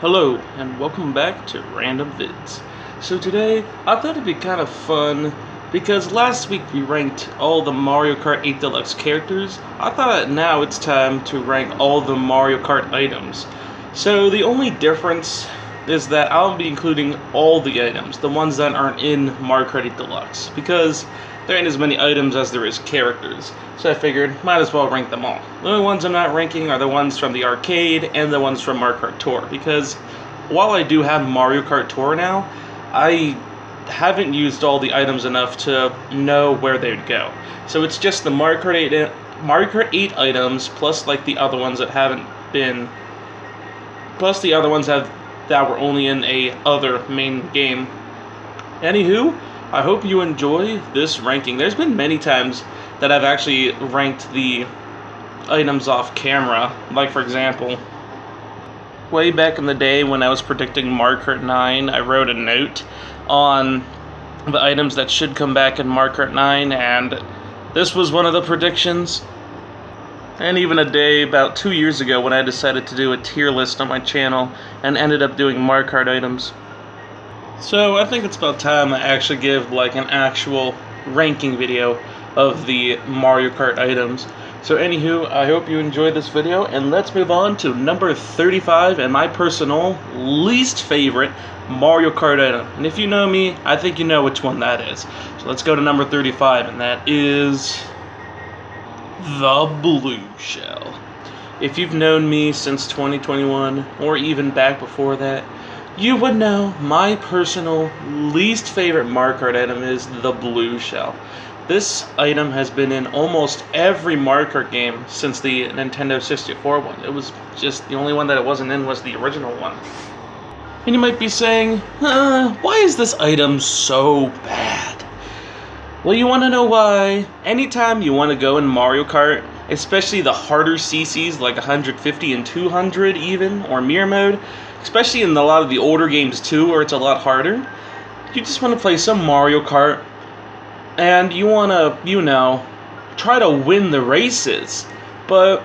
Hello, and welcome back to Random Vids. So today, I thought it'd be kind of fun, because last week we ranked all the Mario Kart 8 Deluxe characters. I thought now it's time to rank all the Mario Kart items. So the only difference is that I'll be including all the items, the ones that aren't in Mario Kart 8 Deluxe, because there ain't as many items as there is characters. So I figured, might as well rank them all. The only ones I'm not ranking are the ones from the arcade and the ones from Mario Kart Tour, because while I do have Mario Kart Tour now, I haven't used all the items enough to know where they'd go. So it's just the Mario Kart 8 items, plus like the other ones that haven't been, plus the other ones that were only in a other main game. Anywho, I hope you enjoy this ranking. There's been many times that I've actually ranked the items off camera. Like, for example, way back in the day when I was predicting Mario Kart 9, I wrote a note on the items that should come back in Mario Kart 9, and this was one of the predictions. And even a day about 2 years ago when I decided to do a tier list on my channel and ended up doing Mario Kart items. So I think it's about time I actually give like an actual ranking video of the Mario Kart items. So anywho, I hope you enjoyed this video, and let's move on to number 35 and my personal least favorite Mario Kart item. And if you know me, I think you know which one that is. So let's go to number 35, and that is the blue shell. If you've known me since 2021, or even back before that, you would know my personal least favorite Mario Kart item is the blue shell. This item has been in almost every Mario Kart game since the Nintendo 64 one. It was just the only one that it wasn't in was the original one. And you might be saying, why is this item so bad? Well, you want to know why? Anytime you want to go in Mario Kart, especially the harder CCs like 150 and 200 even, or mirror mode, especially in a lot of the older games too, where it's a lot harder, you just want to play some Mario Kart, and you want to, try to win the races, but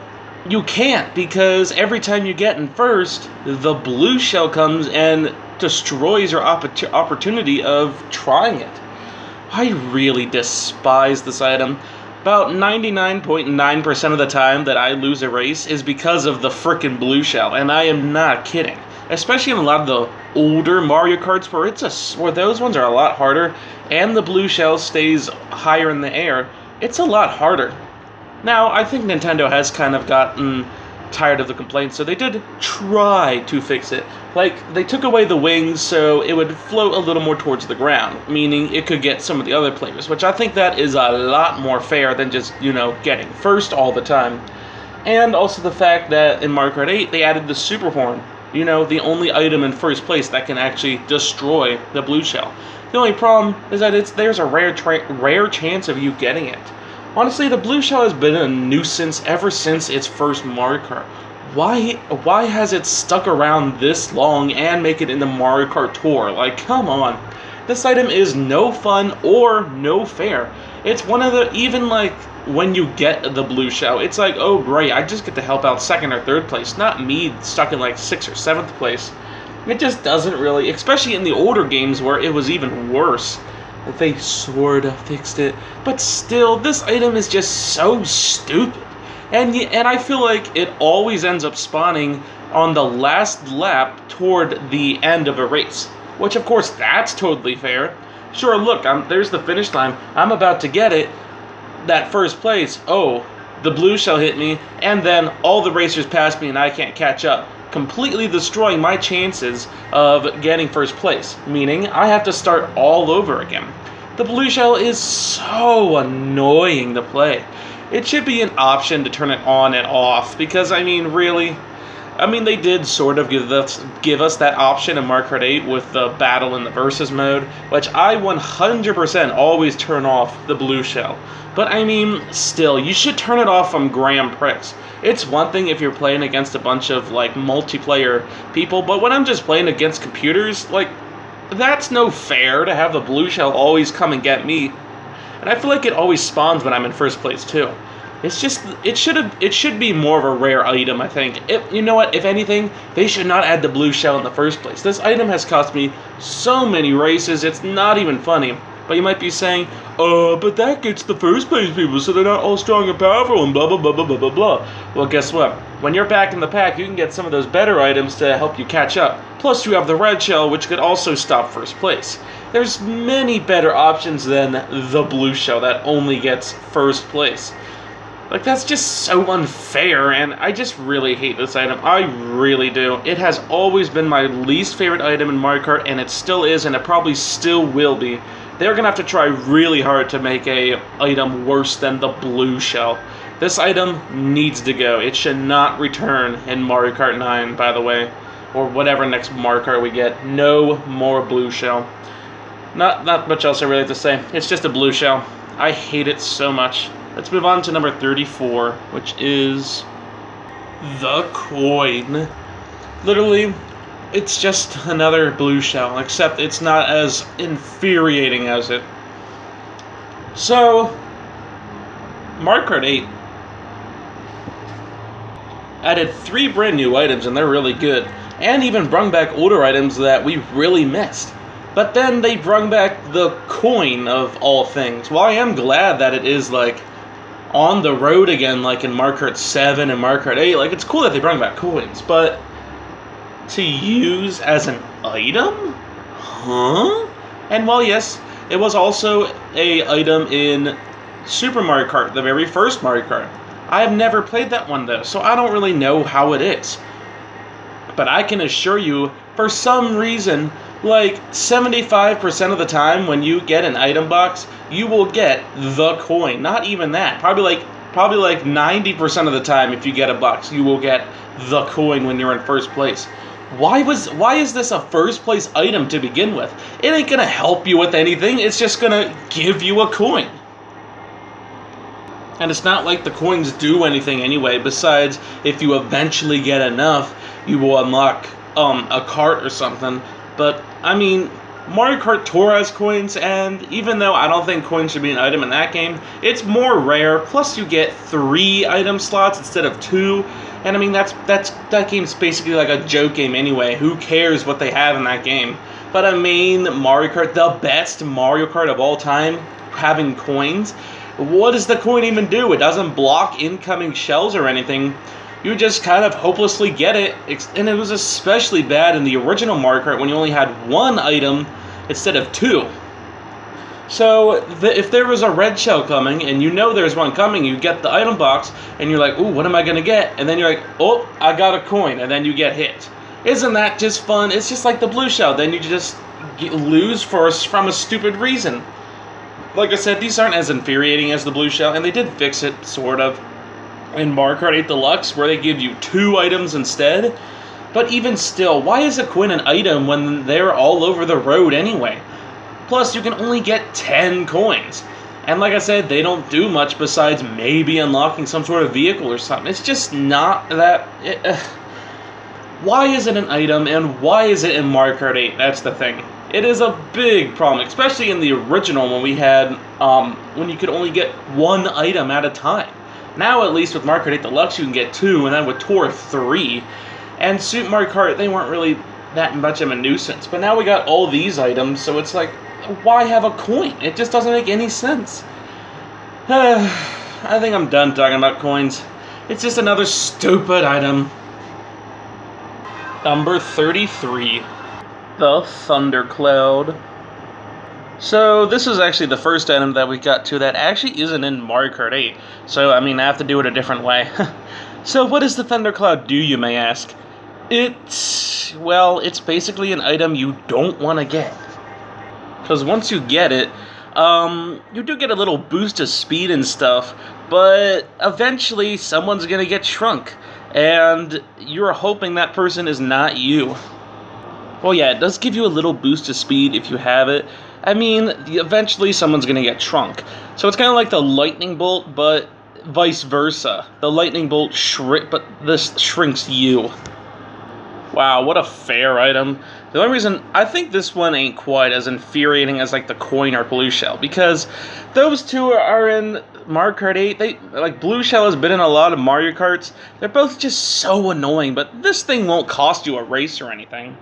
you can't, because every time you get in first, the blue shell comes and destroys your opportunity of trying it. I really despise this item. About 99.9% of the time that I lose a race is because of the frickin' blue shell, and I am not kidding. Especially in a lot of the older Mario Karts where those ones are a lot harder, and the blue shell stays higher in the air, it's a lot harder. Now, I think Nintendo has kind of gotten tired of the complaints, so they did try to fix it. Like, they took away the wings so it would float a little more towards the ground, meaning it could get some of the other players, which I think that is a lot more fair than just, getting first all the time. And also the fact that in Mario Kart 8, they added the Super Horn. The only item in first place that can actually destroy the blue shell. The only problem is that there's a rare chance of you getting it. Honestly, the blue shell has been a nuisance ever since its first Mario Kart. Why has it stuck around this long and make it into Mario Kart Tour? Like, come on. This item is no fun or no fair. It's one of the, even like, when you get the blue shell, it's like, oh great, I just get to help out second or third place, not me stuck in like 6th or 7th place. It just doesn't really, especially in the older games where it was even worse. They sort of fixed it, but still, this item is just so stupid. And I feel like it always ends up spawning on the last lap toward the end of a race. Which, of course, that's totally fair. Sure, look, there's the finish line. I'm about to get it. That first place. Oh, the blue shell hit me, and then all the racers passed me and I can't catch up, completely destroying my chances of getting first place, meaning I have to start all over again. The blue shell is so annoying to play. It should be an option to turn it on and off, because, really, they did sort of give us that option in Mario Kart 8 with the battle and the versus mode, which I 100% always turn off the blue shell. But still, you should turn it off from Grand Prix. It's one thing if you're playing against a bunch of like multiplayer people, but when I'm just playing against computers, like, that's no fair to have the blue shell always come and get me. And I feel like it always spawns when I'm in first place too. It should be more of a rare item, I think. You know what? If anything, they should not add the blue shell in the first place. This item has cost me so many races, it's not even funny. But you might be saying, but that gets the first place people, so they're not all strong and powerful and blah blah blah blah blah blah blah. Well, guess what? When you're back in the pack, you can get some of those better items to help you catch up. Plus, you have the red shell, which could also stop first place. There's many better options than the blue shell that only gets first place. Like, that's just so unfair, and I just really hate this item. I really do. It has always been my least favorite item in Mario Kart, and it still is, and it probably still will be. They're going to have to try really hard to make a item worse than the blue shell. This item needs to go. It should not return in Mario Kart 9, by the way, or whatever next Mario Kart we get. No more blue shell. Not much else I really have to say. It's just a blue shell. I hate it so much. Let's move on to number 34, which is the coin. Literally, it's just another blue shell, except it's not as infuriating as it. So, Mario Kart 8 added 3 brand new items, and they're really good, and even brought back older items that we really missed. But then they brought back the coin of all things. Well, I am glad that it is, like, on the road again, like in Mario Kart 7 and Mario Kart 8. Like, it's cool that they brought back coins, but to use as an item? Huh? And while yes, it was also a item in Super Mario Kart, the very first Mario Kart. I have never played that one though, so I don't really know how it is. But I can assure you, for some reason, like 75% of the time when you get an item box, you will get the coin. Not even that. Probably like 90% of the time if you get a box, you will get the coin when you're in first place. Why is this a first place item to begin with? It ain't gonna help you with anything, it's just gonna give you a coin. And it's not like the coins do anything anyway, besides if you eventually get enough, you will unlock a cart or something. But, I mean, Mario Kart Tour has coins, and even though I don't think coins should be an item in that game, it's more rare, plus you get 3 item slots instead of 2, and I mean, that game's basically like a joke game anyway. Who cares what they have in that game? But I mean, Mario Kart, the best Mario Kart of all time, having coins, what does the coin even do? It doesn't block incoming shells or anything. You just kind of hopelessly get it, and it was especially bad in the original Mario Kart when you only had 1 item instead of 2. So, if there was a red shell coming, and you know there's one coming, you get the item box, and you're like, ooh, what am I going to get? And then you're like, oh, I got a coin, and then you get hit. Isn't that just fun? It's just like the blue shell, then you just lose from a stupid reason. Like I said, these aren't as infuriating as the blue shell, and they did fix it, sort of, in Mario Kart 8 Deluxe, where they give you 2 items instead. But even still, why is a coin an item when they're all over the road anyway? Plus, you can only get 10 coins. And like I said, they don't do much besides maybe unlocking some sort of vehicle or something. It's just not that... Why is it an item, and why is it in Mario Kart 8? That's the thing. It is a big problem, especially in the original when we had, when you could only get 1 item at a time. Now, at least with Mario Kart 8 Deluxe, you can get 2, and then with Tour, 3. And Super Mario Kart, they weren't really that much of a nuisance. But now we got all these items, so it's like, why have a coin? It just doesn't make any sense. I think I'm done talking about coins. It's just another stupid item. Number 33. The Thundercloud. So, this is actually the first item that we got to that actually isn't in Mario Kart 8. So, I mean, I have to do it a different way. So, what does the Thundercloud do, you may ask? It's basically an item you don't want to get. Because once you get it, you do get a little boost of speed and stuff, but eventually someone's going to get shrunk, and you're hoping that person is not you. Well, yeah, it does give you a little boost of speed if you have it. I mean, eventually someone's going to get shrunk. So it's kind of like the lightning bolt, but vice versa. The lightning bolt but this shrinks you. Wow, what a fair item. The only reason I think this one ain't quite as infuriating as like the coin or blue shell, because those two are in Mario Kart 8. They like blue shell has been in a lot of Mario Karts. They're both just so annoying, but this thing won't cost you a race or anything.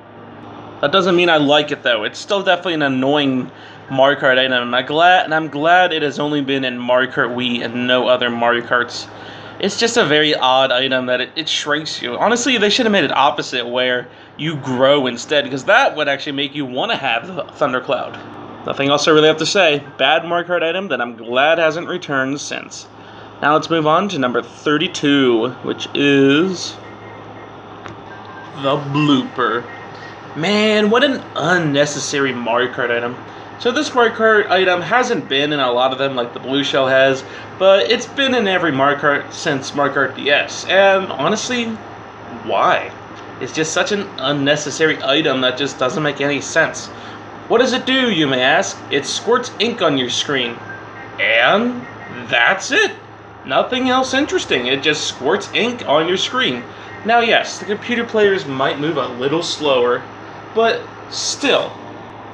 That doesn't mean I like it though. It's still definitely an annoying Mario Kart item. I'm glad it has only been in Mario Kart Wii and no other Mario Karts. It's just a very odd item that it shrinks you. Honestly, they should have made it opposite where you grow instead, because that would actually make you want to have the Thundercloud. Nothing else I really have to say. Bad Mario Kart item that I'm glad hasn't returned since. Now let's move on to number 32, which is the blooper. Man, what an unnecessary Mario Kart item. So this Mario Kart item hasn't been in a lot of them like the blue shell has, but it's been in every Mario Kart since Mario Kart DS. And honestly, why? It's just such an unnecessary item that just doesn't make any sense. What does it do, you may ask? It squirts ink on your screen. And that's it. Nothing else interesting. It just squirts ink on your screen. Now yes, the computer players might move a little slower, but still,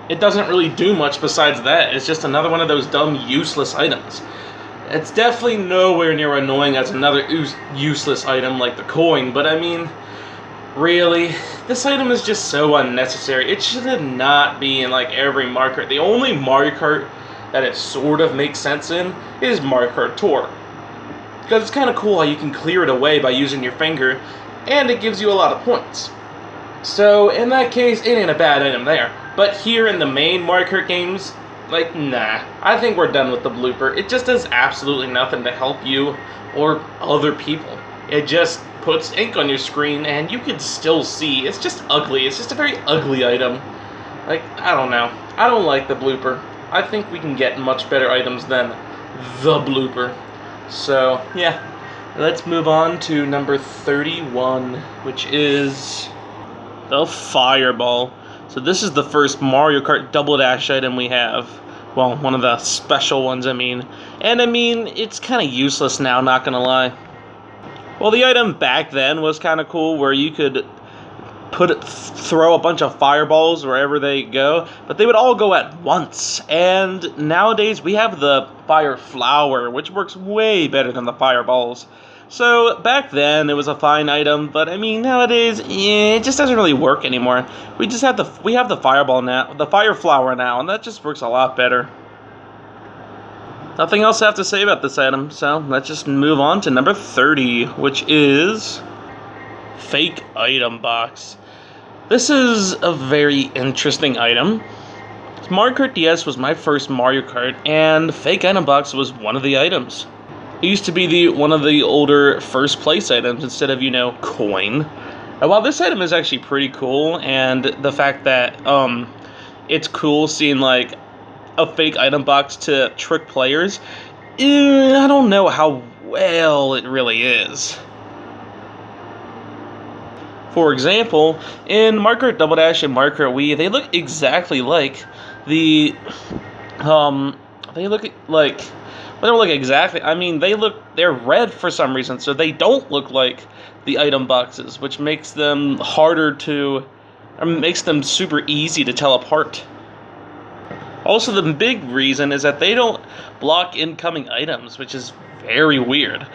it doesn't really do much besides that. It's just another one of those dumb, useless items. It's definitely nowhere near annoying as another useless item like the coin, but I mean, really, this item is just so unnecessary. It should not be in like every Mario Kart. The only Mario Kart that it sort of makes sense in is Mario Kart Tour. Because it's kind of cool how you can clear it away by using your finger, and it gives you a lot of points. So, in that case, it ain't a bad item there. But here in the main Mario Kart games, like, nah. I think we're done with the blooper. It just does absolutely nothing to help you or other people. It just puts ink on your screen, and you can still see. It's just ugly. It's just a very ugly item. Like, I don't know. I don't like the blooper. I think we can get much better items than the blooper. So, yeah. Let's move on to number 31, which is the Fireball. So this is the first Mario Kart Double Dash item we have. Well, one of the special ones, I mean. And I mean, it's kind of useless now, not gonna lie. Well, the item back then was kind of cool, where you could throw a bunch of fireballs wherever they go, but they would all go at once. And nowadays we have the Fire Flower, which works way better than the fireballs. So back then it was a fine item, but I mean nowadays it just doesn't really work anymore. We have the fireball now, the Fire Flower now, and that just works a lot better. Nothing else I have to say about this item, so let's just move on to number 30, which is Fake Item Box. This is a very interesting item. Mario Kart DS was my first Mario Kart, and Fake Item Box was one of the items. It used to be one of the older first place items instead of, coin. And while this item is actually pretty cool, and the fact that it's cool seeing like a fake item box to trick players, I don't know how well it really is. For example, in Mario Kart Double Dash and Mario Kart Wii, they look exactly like the they look like they don't look exactly. I mean, they're red for some reason, so they don't look like the item boxes, which makes them makes them super easy to tell apart. Also, the big reason is that they don't block incoming items, which is very weird.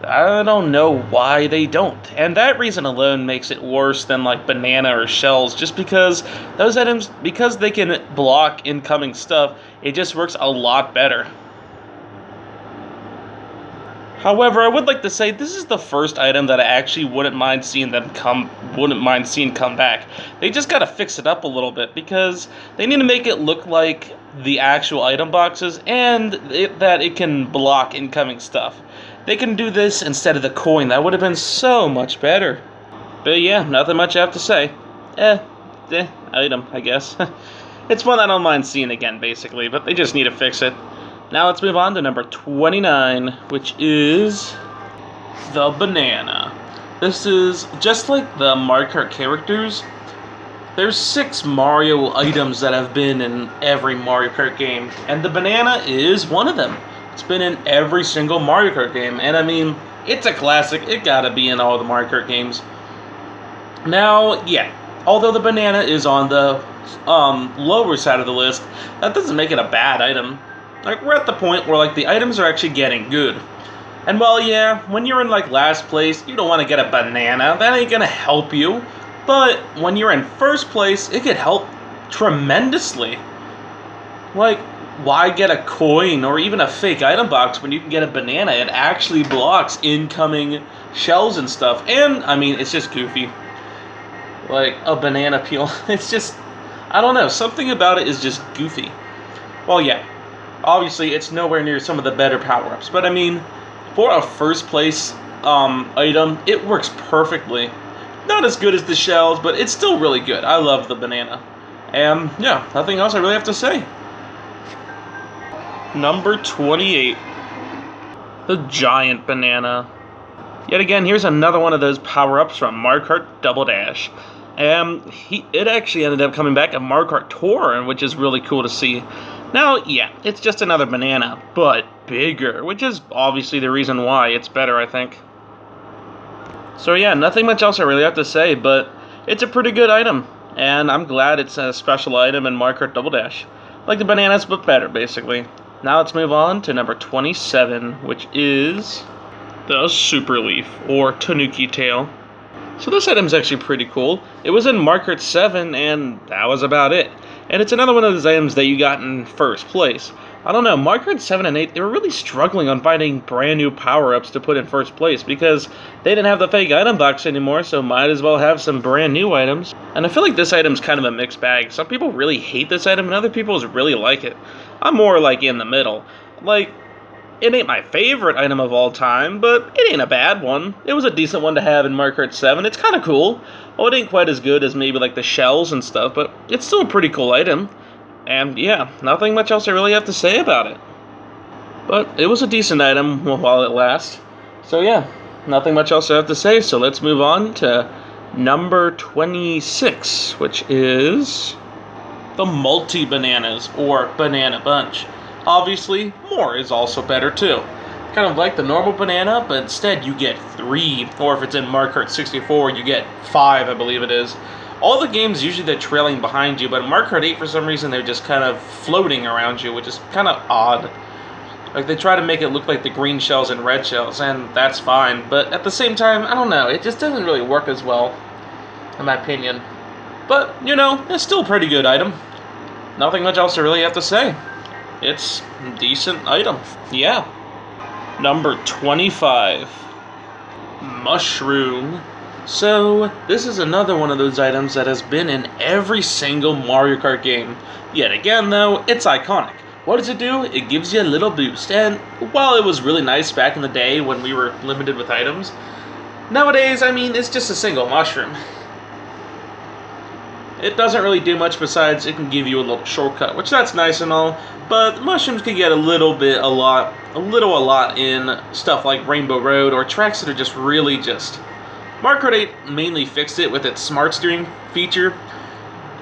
I don't know why they don't. And that reason alone makes it worse than like banana or shells, just because those items, because they can block incoming stuff, it just works a lot better. However, I would like to say this is the first item that I actually wouldn't mind seeing come back. They just gotta fix it up a little bit, because they need to make it look like the actual item boxes, and that it can block incoming stuff. They can do this instead of the coin. That would have been so much better. But yeah, nothing much I have to say. Item, I guess. It's one I don't mind seeing again, basically, but they just need to fix it. Now let's move on to number 29, which is the banana. This is just like the Mario Kart characters. There's 6 Mario items that have been in every Mario Kart game, and the banana is one of them. It's been in every single Mario Kart game, and I mean, it's a classic. It gotta be in all the Mario Kart games. Now, yeah, although the banana is on the lower side of the list, that doesn't make it a bad item. Like, we're at the point where, like, the items are actually getting good. And while, yeah, when you're in, like, last place, you don't want to get a banana. That ain't gonna help you. But when you're in first place, it could help tremendously. Like, why get a coin or even a fake item box when you can get a banana? It actually blocks incoming shells and stuff. And, I mean, it's just goofy. Like, a banana peel. It's just, I don't know, something about it is just goofy. Well, yeah, obviously it's nowhere near some of the better power-ups, but I mean, for a first place item, it works perfectly. Not as good as the shells, but it's still really good. I love the banana. And yeah, nothing else I really have to say. Number 28, the giant banana. Yet again, here's another one of those power-ups from Mario Kart Double Dash. It actually ended up coming back at Mario Kart Tour, which is really cool to see. Now, yeah, it's just another banana, but bigger, which is obviously the reason why it's better, I think. So yeah, nothing much else I really have to say, but it's a pretty good item, and I'm glad it's a special item in Mario Kart Double Dash. Like the bananas, but better, basically. Now let's move on to number 27, which is the Super Leaf, or Tanuki Tail. So this item is actually pretty cool. It was in Mario Kart 7, and that was about it. And it's another one of those items that you got in first place. I don't know, Mario Kart 7 and 8, they were really struggling on finding brand new power-ups to put in first place because they didn't have the fake item box anymore, so might as well have some brand new items. And I feel like this item's kind of a mixed bag. Some people really hate this item, and other people really like it. I'm more like in the middle. Like, it ain't my favorite item of all time, but it ain't a bad one. It was a decent one to have in Mario Kart 7. It's kind of cool. Oh, it ain't quite as good as maybe like the shells and stuff, but it's still a pretty cool item. And yeah, nothing much else I really have to say about it. But it was a decent item while it lasts. So yeah, nothing much else I have to say, so let's move on to number 26, which is the multi-bananas, or banana bunch. Obviously, more is also better too. Kind of like the normal banana, but instead you get 3, or if it's in Mario Kart 64, you get 5, I believe it is. All the games, usually they're trailing behind you, but in Mario Kart 8, for some reason, they're just kind of floating around you, which is kind of odd. Like, they try to make it look like the green shells and red shells, and that's fine, but at the same time, I don't know, it just doesn't really work as well, in my opinion. But, you know, it's still a pretty good item. Nothing much else to really have to say. It's a decent item. Yeah. Number 25. Mushroom. So, this is another one of those items that has been in every single Mario Kart game. Yet again, though, it's iconic. What does it do? It gives you a little boost. And while it was really nice back in the day when we were limited with items, nowadays, I mean, it's just a single mushroom. It doesn't really do much besides it can give you a little shortcut, which that's nice and all, but mushrooms can get a lot in stuff like Rainbow Road or tracks that are just really just... Mario Kart 8 mainly fixed it with its smart steering feature,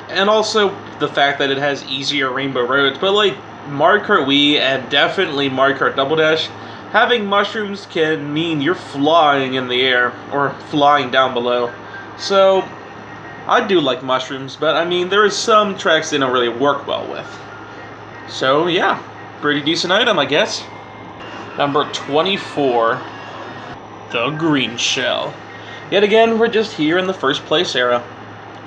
and also the fact that it has easier Rainbow Roads, but like Mario Kart Wii and definitely Mario Kart Double Dash, having mushrooms can mean you're flying in the air, or flying down below. So, I do like mushrooms, but I mean, there is some tracks they don't really work well with. So yeah, pretty decent item, I guess. Number 24, the green shell. Yet again, we're just here in the first place era.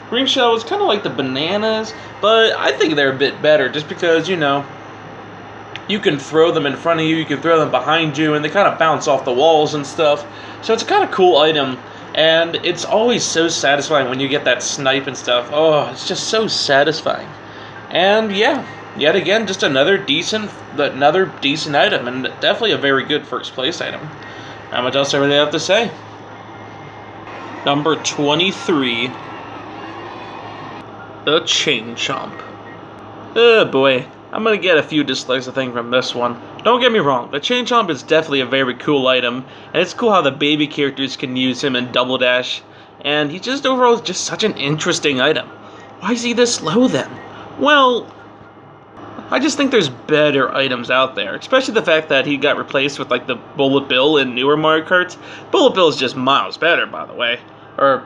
Green shell is kind of like the bananas, but I think they're a bit better just because, you know, you can throw them in front of you, you can throw them behind you, and they kind of bounce off the walls and stuff. So it's a kind of cool item. And it's always so satisfying when you get that snipe and stuff. Oh, it's just so satisfying. And yeah, yet again, just another decent item, and definitely a very good first place item. Not much else I really have to say. Number 23, the Chain Chomp. Oh boy, I'm gonna get a few dislikes, I think, from this one. Don't get me wrong, the Chain Chomp is definitely a very cool item, and it's cool how the baby characters can use him in Double Dash, and he just overall is just such an interesting item. Why is he this slow then? Well, I just think there's better items out there, especially the fact that he got replaced with like the Bullet Bill in newer Mario Karts. Bullet Bill is just miles better, by the way. Or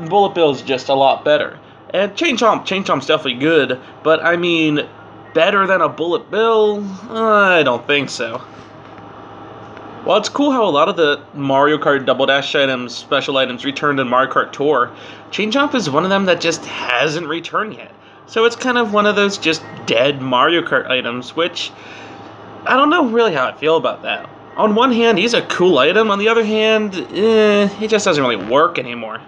Bullet Bill is just a lot better. And Chain Chomp's definitely good, but I mean, better than a Bullet Bill? I don't think so. Well, it's cool how a lot of the Mario Kart Double Dash items, special items, returned in Mario Kart Tour. Chain Chomp is one of them that just hasn't returned yet. So it's kind of one of those just dead Mario Kart items, which I don't know really how I feel about that. On one hand, he's a cool item. On the other hand, he just doesn't really work anymore.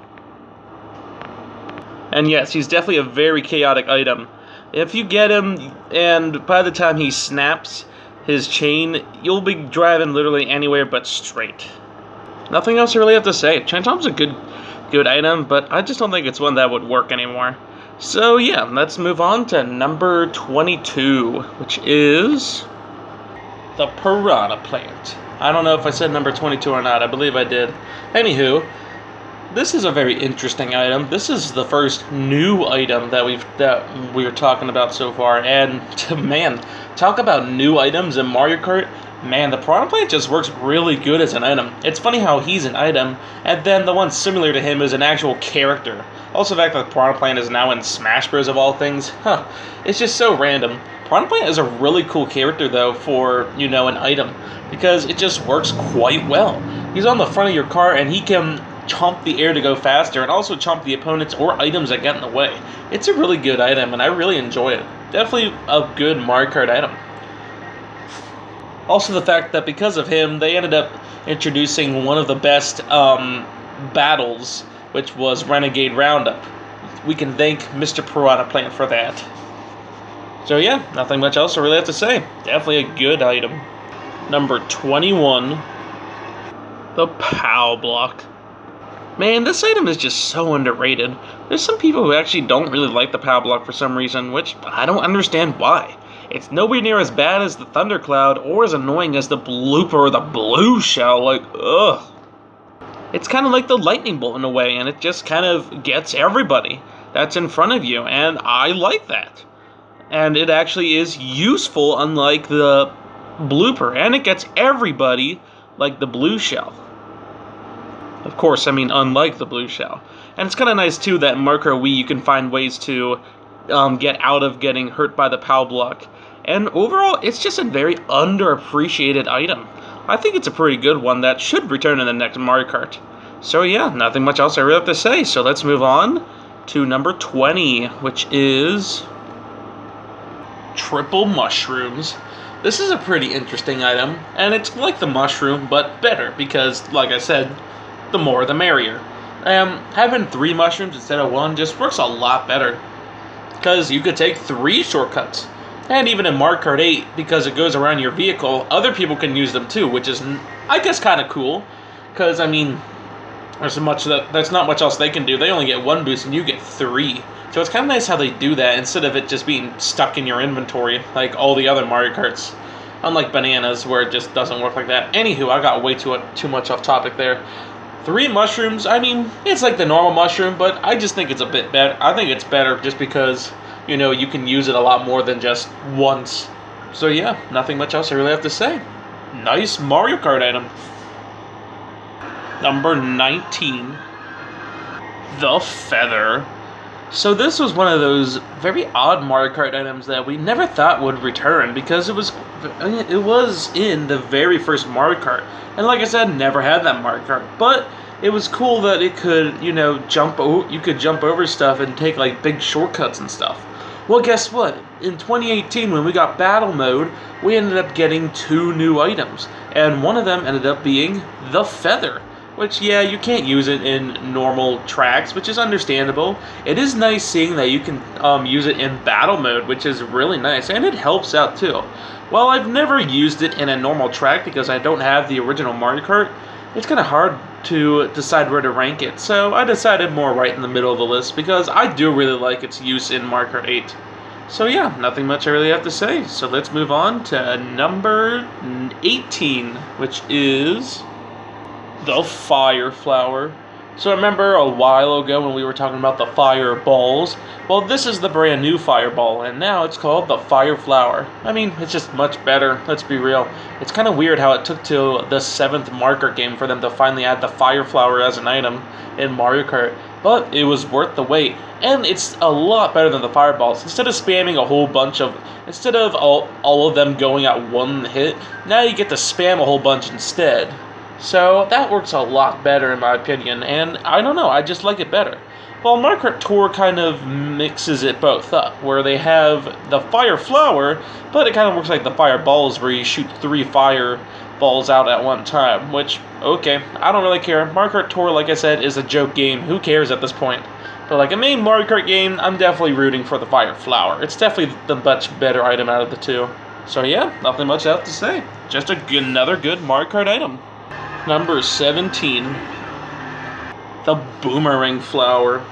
And yes, he's definitely a very chaotic item. If you get him, and by the time he snaps his chain, you'll be driving literally anywhere but straight. Nothing else I really have to say. Chain Chomp's a good item, but I just don't think it's one that would work anymore. So yeah, let's move on to number 22, which is the Piranha Plant. I don't know if I said number 22 or not. I believe I did. Anywho, this is a very interesting item. This is the first new item that we're talking about so far, and man, talk about new items in Mario Kart. Man, the Piranha Plant just works really good as an item. It's funny how he's an item, and then the one similar to him is an actual character. Also, the fact that the Piranha Plant is now in Smash Bros. Of all things, it's just so random. Piranha Plant is a really cool character, though, for, an item, because it just works quite well. He's on the front of your car, and he can chomp the air to go faster, and also chomp the opponents or items that get in the way. It's a really good item, and I really enjoy it. Definitely a good Mario Kart item. Also, the fact that because of him, they ended up introducing one of the best battles, which was Renegade Roundup. We can thank Mr. Piranha Plant for that. So yeah, nothing much else I really have to say. Definitely a good item. Number 21, the POW Block. Man, this item is just so underrated. There's some people who actually don't really like the POW Block for some reason, which I don't understand why. It's nowhere near as bad as the Thundercloud or as annoying as the Blooper or the Blue Shell, ugh. It's kind of like the Lightning Bolt in a way, and it just kind of gets everybody that's in front of you, and I like that. And it actually is useful, unlike the Blooper, and it gets everybody like the Blue Shell. Of course, I mean unlike the Blue Shell. And it's kind of nice too that in Mario Kart Wii you can find ways to get out of getting hurt by the POW Block. And overall, it's just a very underappreciated item. I think it's a pretty good one that should return in the next Mario Kart. So yeah, nothing much else I really have to say. So let's move on to number 20, which is Triple Mushrooms. This is a pretty interesting item, and it's like the mushroom, but better, because, like I said, the more the merrier. Having 3 mushrooms instead of 1 just works a lot better, because you could take 3 shortcuts. And even in Mario Kart 8, because it goes around your vehicle, other people can use them too, which is, I guess, kind of cool, because, I mean, there's not much else they can do. They only get 1 boost, and you get 3. So it's kind of nice how they do that, instead of it just being stuck in your inventory, like all the other Mario Karts. Unlike Bananas, where it just doesn't work like that. Anywho, I got way too much off topic there. 3 mushrooms, I mean, it's like the normal mushroom, but I just think it's a bit better. I think it's better just because, you can use it a lot more than just once. So yeah, nothing much else I really have to say. Nice Mario Kart item. Number 19, the Feather. So this was one of those very odd Mario Kart items that we never thought would return, because it was in the very first Mario Kart. And like I said, never had that Mario Kart. But it was cool that it could, you could jump over stuff and take like big shortcuts and stuff. Well, guess what? In 2018, when we got Battle Mode, we ended up getting 2 new items. And one of them ended up being the Feather. Which, yeah, you can't use it in normal tracks, which is understandable. It is nice seeing that you can use it in Battle Mode, which is really nice. And it helps out, too. While I've never used it in a normal track because I don't have the original Mario Kart, it's kind of hard to decide where to rank it. So I decided more right in the middle of the list because I do really like its use in Mario Kart 8. So yeah, nothing much I really have to say. So let's move on to number 18, which is the Fire Flower. So remember a while ago when we were talking about the fireballs? Well, this is the brand new fireball, and now it's called the fire flower. I mean, it's just much better, let's be real. It's kind of weird how it took till the 7th Mario Kart game for them to finally add the fire flower as an item in Mario Kart, but it was worth the wait. And it's a lot better than the fireballs. Instead of spamming a whole bunch of, instead of all of them going at one hit, now you get to spam a whole bunch instead. So that works a lot better in my opinion, and I don't know, I just like it better. Well, Mario Kart Tour kind of mixes it both up, where they have the fire flower, but it kind of works like the fireballs, where you shoot 3 fire balls out at one time, which, okay, I don't really care. Mario Kart Tour, like I said, is a joke game. Who cares at this point? But like a main Mario Kart game, I'm definitely rooting for the fire flower. It's definitely the much better item out of the two. So yeah, nothing much else to say. Just another good Mario Kart item. Number 17, the Boomerang Flower.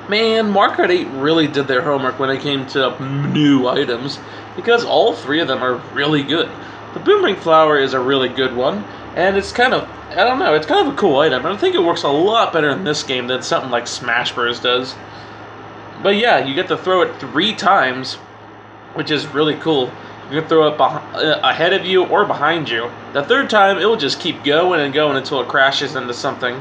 Man, Mario Kart 8 really did their homework when it came to new items, because all 3 of them are really good. The Boomerang Flower is a really good one, and it's kind of, I don't know, it's kind of a cool item, and I think it works a lot better in this game than something like Smash Bros. Does. But yeah, you get to throw it 3 times, which is really cool. You can throw it ahead of you or behind you. The 3rd time, it will just keep going and going until it crashes into something.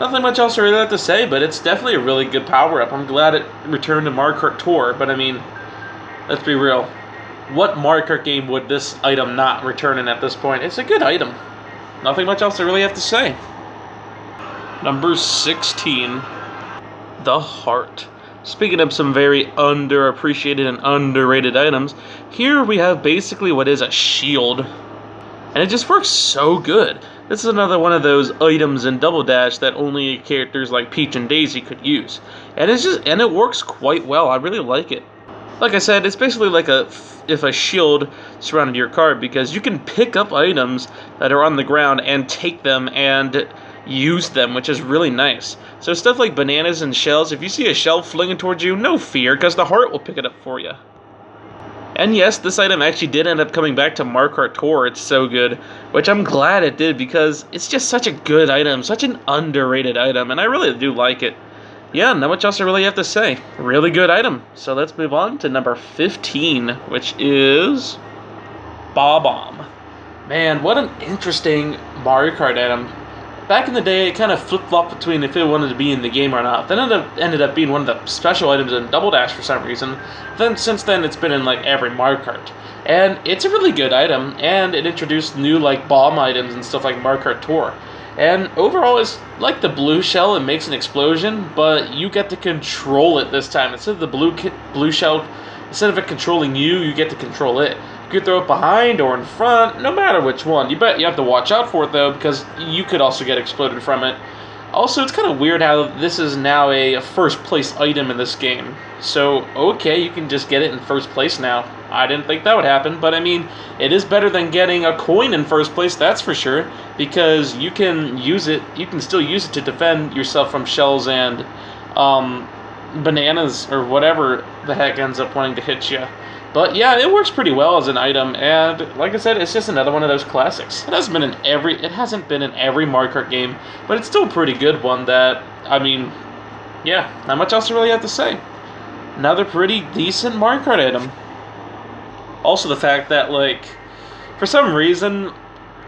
Nothing much else I really have to say, but it's definitely a really good power-up. I'm glad it returned to Mario Kart Tour, but I mean, let's be real. What Mario Kart game would this item not return in at this point? It's a good item. Nothing much else I really have to say. Number 16, the Heart. Speaking of some very underappreciated and underrated items, here we have basically what is a shield. And it just works so good. This is another one of those items in Double Dash that only characters like Peach and Daisy could use. And it works quite well. I really like it. Like I said, it's basically like if a shield surrounded your card, because you can pick up items that are on the ground and take them and use them, which is really nice. So stuff like bananas and shells, if you see a shell flinging towards you, no fear, because the heart will pick it up for you. And yes, this item actually did end up coming back to Mario Kart Tour. It's so good, which I'm glad it did, because it's just such a good item, such an underrated item, and I really do like it. Yeah, not much else I really have to say. Really good item. So let's move on to number 15, which is Bob-omb. Man, what an interesting Mario Kart item. Back in the day, it kind of flip-flopped between if it wanted to be in the game or not. Then it ended up being one of the special items in Double Dash for some reason. Then since then, it's been in like every Mario Kart. And it's a really good item, and it introduced new like bomb items and stuff like Mario Kart Tour. And overall, it's like the blue shell, it makes an explosion, but you get to control it this time. Instead of the blue shell, instead of it controlling you, you get to control it. You can throw it behind or in front, no matter which one. You have to watch out for it, though, because you could also get exploded from it. Also, it's kind of weird how this is now a first place item in this game. So, okay, you can just get it in first place now. I didn't think that would happen, but I mean, it is better than getting a coin in first place, that's for sure, because you can still use it to defend yourself from shells and bananas or whatever the heck ends up wanting to hit you. But yeah, it works pretty well as an item, and like I said, it's just another one of those classics. It hasn't been in every Mario Kart game, but it's still a pretty good one that, I mean, yeah, not much else to really have to say. Another pretty decent Mario Kart item. Also the fact that, like, for some reason,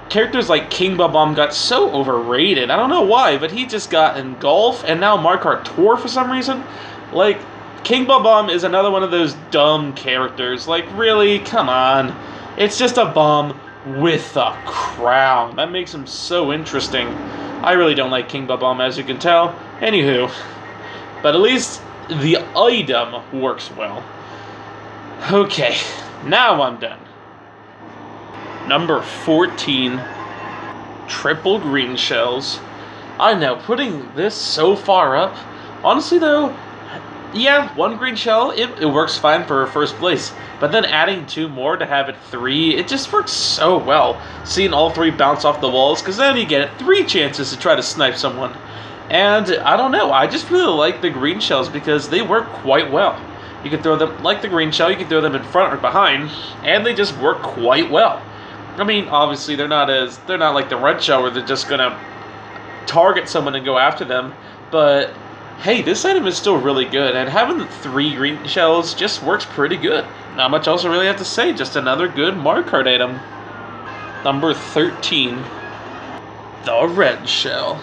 characters like King Bob-omb got so overrated. I don't know why, but he just got in Golf, and now Mario Kart Tour for some reason. Like, King Bob-omb is another one of those dumb characters. Like, really? Come on. It's just a bomb with a crown. That makes him so interesting. I really don't like King Bob-omb, as you can tell. Anywho. But at least the item works well. Okay, now I'm done. Number 14. Triple green shells. I know, putting this so far up. Honestly, though, yeah, 1 green shell, it works fine for first place. But then adding 2 more to have it 3, it just works so well. Seeing all 3 bounce off the walls, because then you get 3 chances to try to snipe someone. And I don't know, I just really like the green shells because they work quite well. You can throw them, like the green shell, you can throw them in front or behind, and they just work quite well. I mean, obviously they're not like the red shell where they're just gonna target someone and go after them. But hey, this item is still really good, and having the 3 green shells just works pretty good. Not much else I really have to say, just another good Mario Kart item. Number 13, the red shell.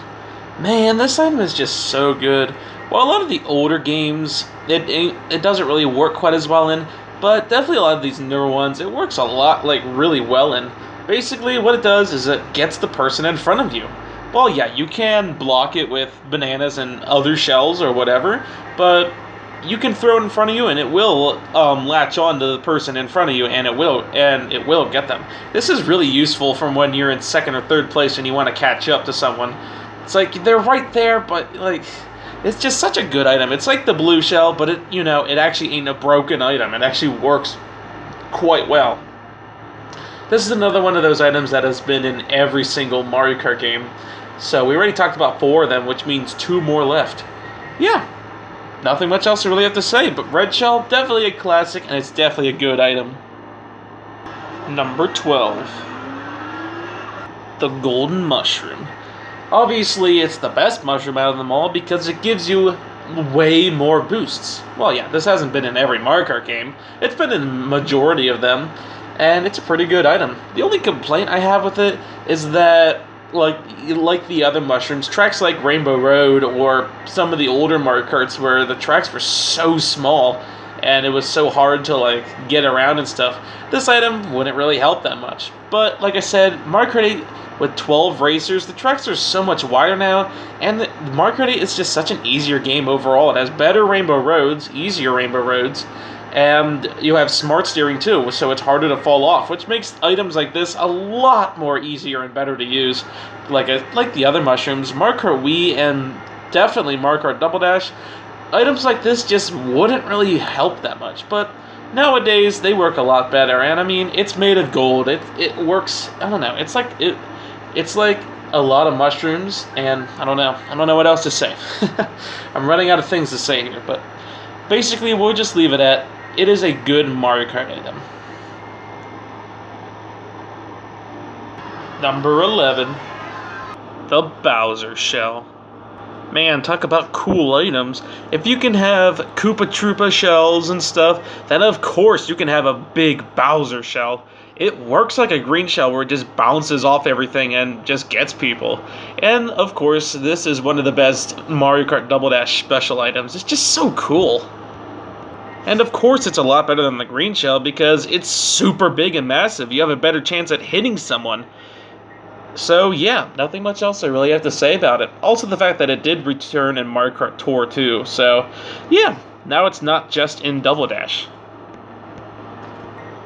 Man, this item is just so good. While a lot of the older games, it doesn't really work quite as well in, but definitely a lot of these newer ones, it works a lot, like, really well in. Basically, what it does is it gets the person in front of you. Well, yeah, you can block it with bananas and other shells or whatever, but you can throw it in front of you and it will latch on to the person in front of you, and it will get them. This is really useful from when you're in second or third place and you want to catch up to someone. It's like they're right there, but like it's just such a good item. It's like the blue shell, but it actually ain't a broken item. It actually works quite well. This is another one of those items that has been in every single Mario Kart game. So we already talked about 4 of them, which means 2 more left. Yeah, nothing much else to really have to say, but red shell, definitely a classic, and it's definitely a good item. Number 12, the golden mushroom. Obviously, it's the best mushroom out of them all because it gives you way more boosts. Well, yeah, this hasn't been in every Mario Kart game. It's been in the majority of them, and it's a pretty good item. The only complaint I have with it is that, like the other mushrooms, tracks like Rainbow Road or some of the older Mario Karts where the tracks were so small and it was so hard to like get around and stuff, this item wouldn't really help that much. But like I said, Mario Kart 8 with 12 racers, the tracks are so much wider now, and the Mario Kart 8 is just such an easier game overall. It has better rainbow roads, easier rainbow roads, and you have smart steering too, so it's harder to fall off, which makes items like this a lot more easier and better to use. Like the other mushrooms, Mario Kart Wii and definitely Mario Kart Double Dash, items like this just wouldn't really help that much. But nowadays they work a lot better, and I mean it's made of gold. It works. I don't know. It's like a lot of mushrooms, and I don't know what else to say. I'm running out of things to say here, but basically we'll just leave it at it is a good Mario Kart item. Number 11, the Bowser shell. Man, talk about cool items. If you can have Koopa Troopa shells and stuff, then of course you can have a big Bowser shell. It works like a green shell where it just bounces off everything and just gets people. And of course, this is one of the best Mario Kart Double Dash special items. It's just so cool. And of course it's a lot better than the green shell because it's super big and massive. You have a better chance at hitting someone. So yeah, nothing much else I really have to say about it. Also the fact that it did return in Mario Kart Tour too. So yeah, now it's not just in Double Dash.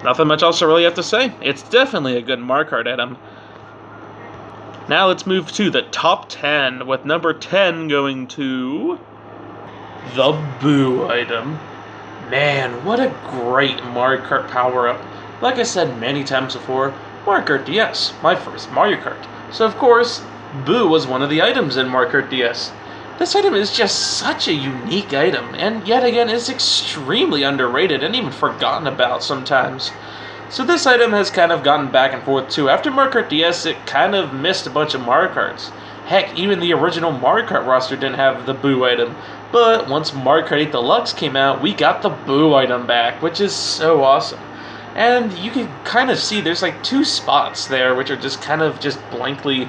Nothing much else I really have to say. It's definitely a good Mario Kart item. Now let's move to the top 10, with number 10 going to the Boo item. Man, what a great Mario Kart power-up. Like I said many times before, Mario Kart DS, my first Mario Kart. So of course, Boo was one of the items in Mario Kart DS. This item is just such a unique item, and yet again is extremely underrated and even forgotten about sometimes. So this item has kind of gotten back and forth too. After Mario Kart DS, it kind of missed a bunch of Mario Karts. Heck, even the original Mario Kart roster didn't have the Boo item. But once Mario Kart 8 Deluxe came out, we got the Boo item back, which is so awesome. And you can kind of see there's like 2 spots there which are just kind of just blankly,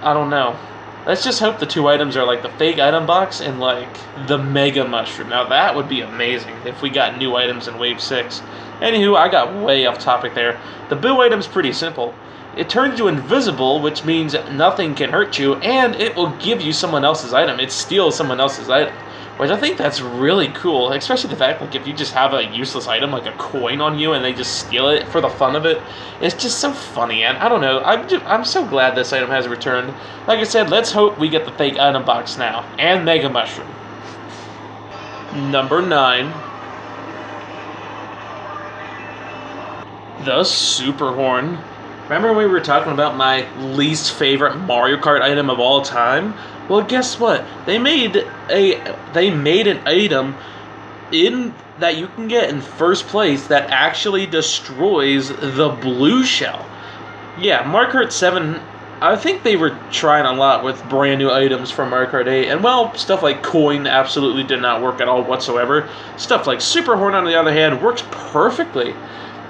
I don't know. Let's just hope the 2 items are like the fake item box and like the Mega Mushroom. Now that would be amazing if we got new items in Wave 6. Anywho, I got way off topic there. The Boo item's pretty simple. It turns you invisible, which means nothing can hurt you, and it will give you someone else's item. It steals someone else's item, which I think that's really cool, especially the fact like if you just have a useless item like a coin on you and they just steal it for the fun of it. It's just so funny, and I don't know, I'm so glad this item has returned. Like I said, let's hope we get the fake item box now, and Mega Mushroom. Number 9, the Super Horn. Remember when we were talking about my least favorite Mario Kart item of all time? Well, guess what? They made an item in that you can get in first place that actually destroys the blue shell. Yeah, Mario Kart 7 I think they were trying a lot with brand new items from Mario Kart 8, and well, stuff like Coin absolutely did not work at all whatsoever. Stuff like Super Horn, on the other hand, works perfectly.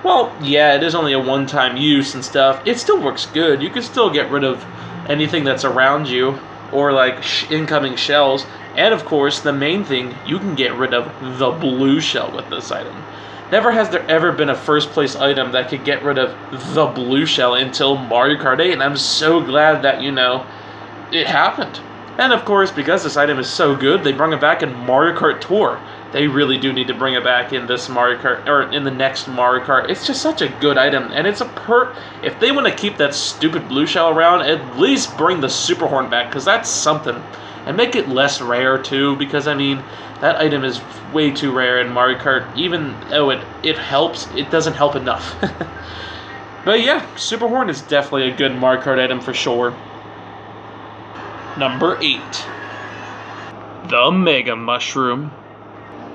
Well, yeah, it is only a one-time use and stuff. It still works good. You can still get rid of anything that's around you, or like incoming shells, and of course, the main thing, you can get rid of the blue shell with this item. Never has there ever been a first place item that could get rid of the blue shell until Mario Kart 8, and I'm so glad that, it happened. And of course, because this item is so good, they bring it back in Mario Kart Tour. They really do need to bring it back in this Mario Kart, or in the next Mario Kart. It's just such a good item, and it's if they want to keep that stupid blue shell around, at least bring the Super Horn back, because that's something. And make it less rare, too, because, I mean, that item is way too rare in Mario Kart. Even though it helps, it doesn't help enough. But yeah, Super Horn is definitely a good Mario Kart item for sure. Number 8. The Mega Mushroom.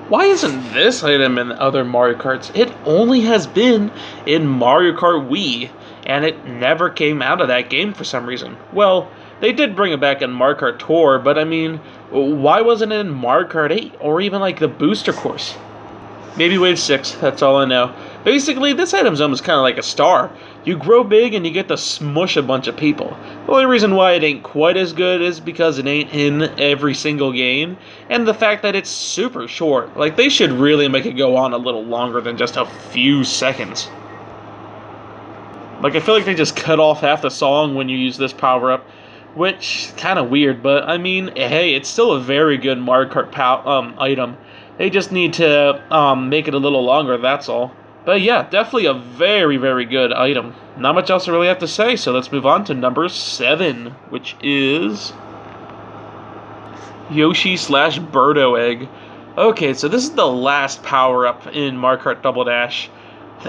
Why isn't this item in other Mario Karts? It only has been in Mario Kart Wii, and it never came out of that game for some reason. Well, they did bring it back in Mario Kart Tour, but I mean, why wasn't it in Mario Kart 8, or even like the booster course? Maybe Wave 6, that's all I know. Basically, this item's almost kind of like a star. You grow big and you get to smush a bunch of people. The only reason why it ain't quite as good is because it ain't in every single game, and the fact that it's super short. Like, they should really make it go on a little longer than just a few seconds. Like, I feel like they just cut off half the song when you use this power-up, which, kind of weird, but, I mean, hey, it's still a very good Mario Kart item. They just need to make it a little longer, that's all. But yeah, definitely a very, very good item. Not much else I really have to say, so let's move on to number 7, which is Yoshi/Birdo Egg. Okay, so this is the last power-up in Mario Kart Double Dash.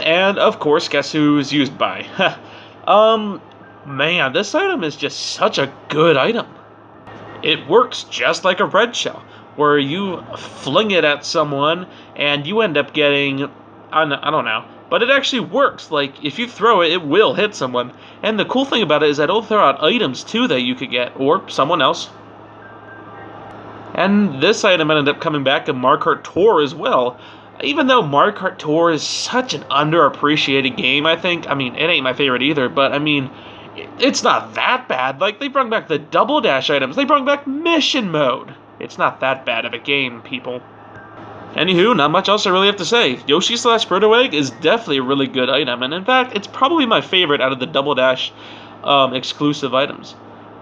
And, of course, guess who is used by? Man, this item is just such a good item. It works just like a red shell, where you fling it at someone, and you end up getting... I don't know. But it actually works. Like, if you throw it, it will hit someone. And the cool thing about it is that it'll throw out items, too, that you could get. Or someone else. And this item ended up coming back in Mario Kart Tour as well. Even though Mario Kart Tour is such an underappreciated game, I think. I mean, it ain't my favorite either, but, I mean, it's not that bad. Like, they brought back the Double Dash items. They brought back Mission Mode. It's not that bad of a game, people. Anywho, not much else I really have to say. Yoshi/Birdo Egg is definitely a really good item, and in fact, it's probably my favorite out of the Double Dash exclusive items.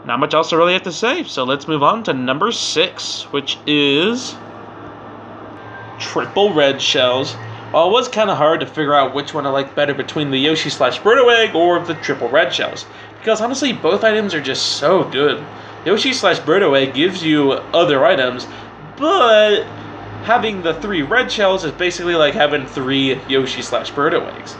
Not much else I really have to say, so let's move on to number 6, which is Triple Red Shells. Well, it was kind of hard to figure out which one I like better between the Yoshi/Birdo Egg or the Triple Red Shells, because honestly, both items are just so good. Yoshi/Birdo Egg gives you other items, but having the 3 red shells is basically like having 3 Yoshi/Birdo Eggs.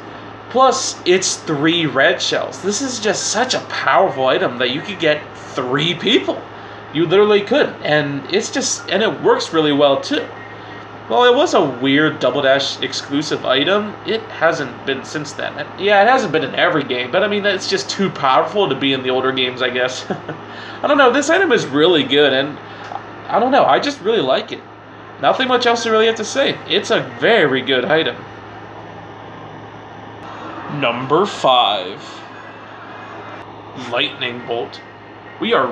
Plus, it's 3 red shells. This is just such a powerful item that you could get 3 people. You literally could, and it works really well too. Well, it was a weird Double Dash exclusive item. It hasn't been since then. Yeah, it hasn't been in every game, but I mean, it's just too powerful to be in the older games, I guess. I don't know, this item is really good, and I don't know, I just really like it. Nothing much else to really have to say. It's a very good item. Number 5. Lightning Bolt. We are